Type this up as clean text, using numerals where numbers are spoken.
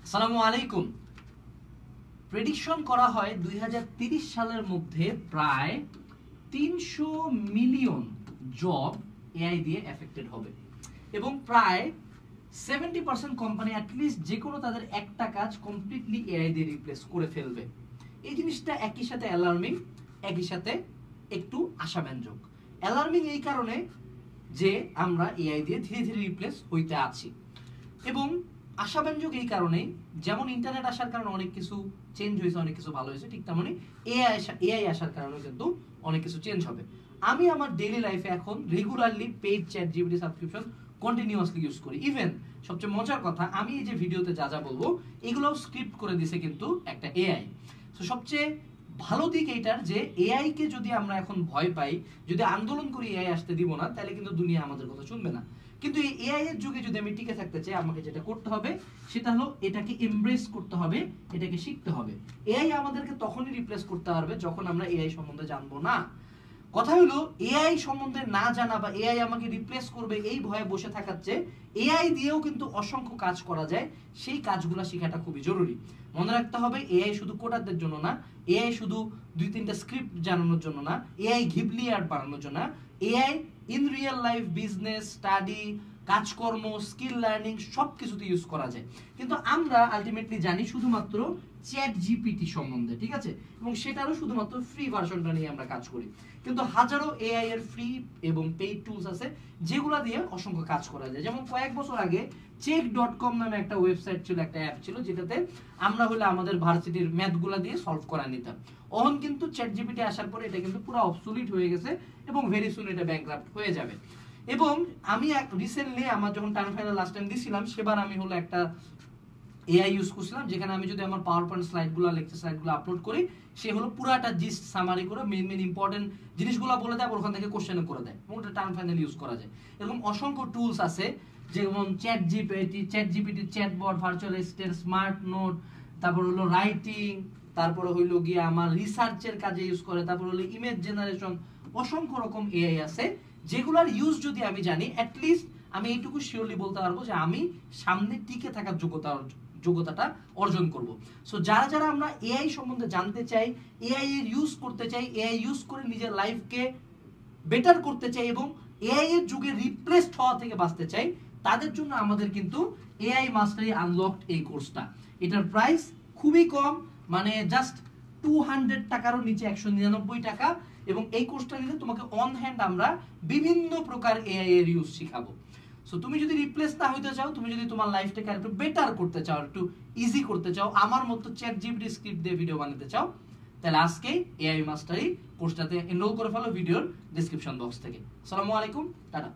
আসসালামু আলাইকুম। প্রেডিকশন করা হয় 2030 সালের মধ্যে প্রায় 300 মিলিয়ন জব এআই দিয়ে এফেক্টেড হবে এবং প্রায় 70% কোম্পানি অ্যাটলিস্ট যে কোনো তাদের একটা কাজ কমপ্লিটলি এআই দিয়ে রিপ্লেস করে ফেলবে। এই জিনিসটা একই সাথে অ্যালার্মিং, একই সাথে একটু আশাব্যঞ্জক। অ্যালার্মিং এই কারণে যে আমরা এআই দিয়ে ধীরে ধীরে রিপ্লেস হইতে আছি, এবং আশাব্যঞ্জক এই কারণে যেমন ইন্টারনেট আসার কারণে অনেক কিছু চেঞ্জ হয়েছে, অনেক কিছু ভালো হয়েছে, ঠিক তেমনি এআই আসার কারণে কিন্তু অনেক কিছু চেঞ্জ হবে। আমি আমার ডেইলি লাইফে এখন regularly paid chat GPT subscription continuously use করি। ইভেন সবচেয়ে মজার কথা, আমি এই যে ভিডিওতে যা যা বলবো এগুলোও স্ক্রিপ্ট করে দিছে কিন্তু একটা এআই। তো সবচেয়ে ভালো দিক এইটার যে এআই কে যদি আমরা এখন ভয় পাই, যদি আন্দোলন করি এআই আসতে দিব না, তাহলে কিন্তু দুনিয়া আমাদের কথা শুনবে না। কিন্তু এই এআই এর যুগে যদি আমি টিকে থাকতে চাই, আমাকে যেটা করতে হবে সেটা হলো এটাকে এমব্রেস করতে হবে, এটাকে শিখতে হবে। এআই আমাদেরকে তখনই রিপ্লেস করতে পারবে যখন আমরা এআই সম্বন্ধে জানবো না। কথা হলো এআই সম্বন্ধে না জানা বা এআই আমাকে রিপ্লেস করবে এই ভয়ে বসে থাকার চেয়ে এআই দিয়েও কিন্তু অসংখ্য কাজ করা যায়, সেই কাজগুলো শেখাটা খুবই জরুরি। মনে রাখতে হবে এআই শুধু কোডারদের জন্য না, এআই শুধু 2-3টা স্ক্রিপ্ট জানানোর জন্য না, এআই ঘিবলি আর্ট বানানোর জন্য না, AI in real life business, study, কাজকর্ম, স্কিল লার্নিং সব কিছুতে ইউজ করা যায়। কিন্তু আমরা আলটিমেটলি জানি শুধুমাত্র চ্যাট জিপিটি সম্বন্ধে, ঠিক আছে, এবং সেটারও শুধুমাত্র ফ্রি ভার্সনটা নিয়ে আমরা কাজ করি। কিন্তু হাজারো এআই এর ফ্রি এবং পেইড টুলস আছে যেগুলো দিয়ে অসংখ্য কাজ করা যায়। যেমন কয়েক বছর আগে চেক.কম নামে একটা ওয়েবসাইট ছিল, একটা অ্যাপ ছিল, যেটাতে আমরা হলে আমাদের ভার্সিটির ম্যাথগুলো দিয়ে সলভ করা নিতাম। এখন কিন্তু চ্যাট জিপিটি আসার পরে এটা কিন্তু পুরো অবসলিট হয়ে গেছে এবং ভেরি সুন এটা ব্যাংক্রাফট হয়ে যাবে। এবং আমি রিসেন্টলি আমার যখন টার্ম ফাইনাল লাস্ট টাইম দিছিলাম, সেবার আমি হলো একটা এআই ইউজ করছিলাম, যেখানে আমি যদি আমার পাওয়ার পয়েন্ট স্লাইডগুলো, লেকচার স্লাইডগুলো আপলোড করি, সে হলো পুরাটা জিস্ট সামারি করে মেইন মেইন ইম্পর্টেন্ট জিনিসগুলো বলে দেয়, ওখান থেকে কোশ্চেনও করে দেয়, এবং ওটা টার্ম ফাইনাল ইউজ করা যায়। এরকম অসংখ্য টুলস আছে, যেমন chat GPT, chatbot, virtual assistant, smart note, তারপর হলো রাইটিং, তারপরে হইলো গিয়ে আমার রিসার্চের কাজে ইউজ করে, তারপর হলো ইমেজ জেনারেশন। অসংখ্য রকম এআই আছে যেগুলোর ইউজ যদি আমি জানি, অ্যাটলিস্ট আমি এইটুকু শিওরলি বলতে পারবো যে আমি সামনে টিকে থাকার যোগ্যতাটা অর্জন করব। সো যারা যারা আমরা এআই সম্বন্ধে জানতে চাই, এআই এর ইউজ করতে চাই, এআই ইউজ করে নিজের লাইফকে বেটার করতে চাই এবং এআই এর যুগে রিপ্লেসড হওয়া থেকে বাঁচতে চাই, তাদের জন্য আমাদের কিন্তু এআই মাস্টারি আনলকড এই কোর্সটা। এটার প্রাইস খুবই কম, মানে জাস্ট 200 টাকারও নিচে, 199 টাকা। এবং এই কোর্সটা নিলে তোমাকে অন হ্যান্ড আমরা বিভিন্ন প্রকার এআই এর ইউজ শিখাবো। সো তুমি যদি রিপ্লেস না হইতে চাও, তুমি যদি তোমার লাইফটাকে একটু বেটার করতে চাও, একটু ইজি করতে চাও, আমার মতো চ্যাট জিপিটি স্ক্রিপ্ট দিয়ে ভিডিও বানাতে চাও, তাহলে আজকেই এআই মাস্টারি কোর্সটাতে এনরোল করে ফেলো ভিডিওর ডেসক্রিপশন বক্স থেকে। আসসালামু আলাইকুম, টাটা।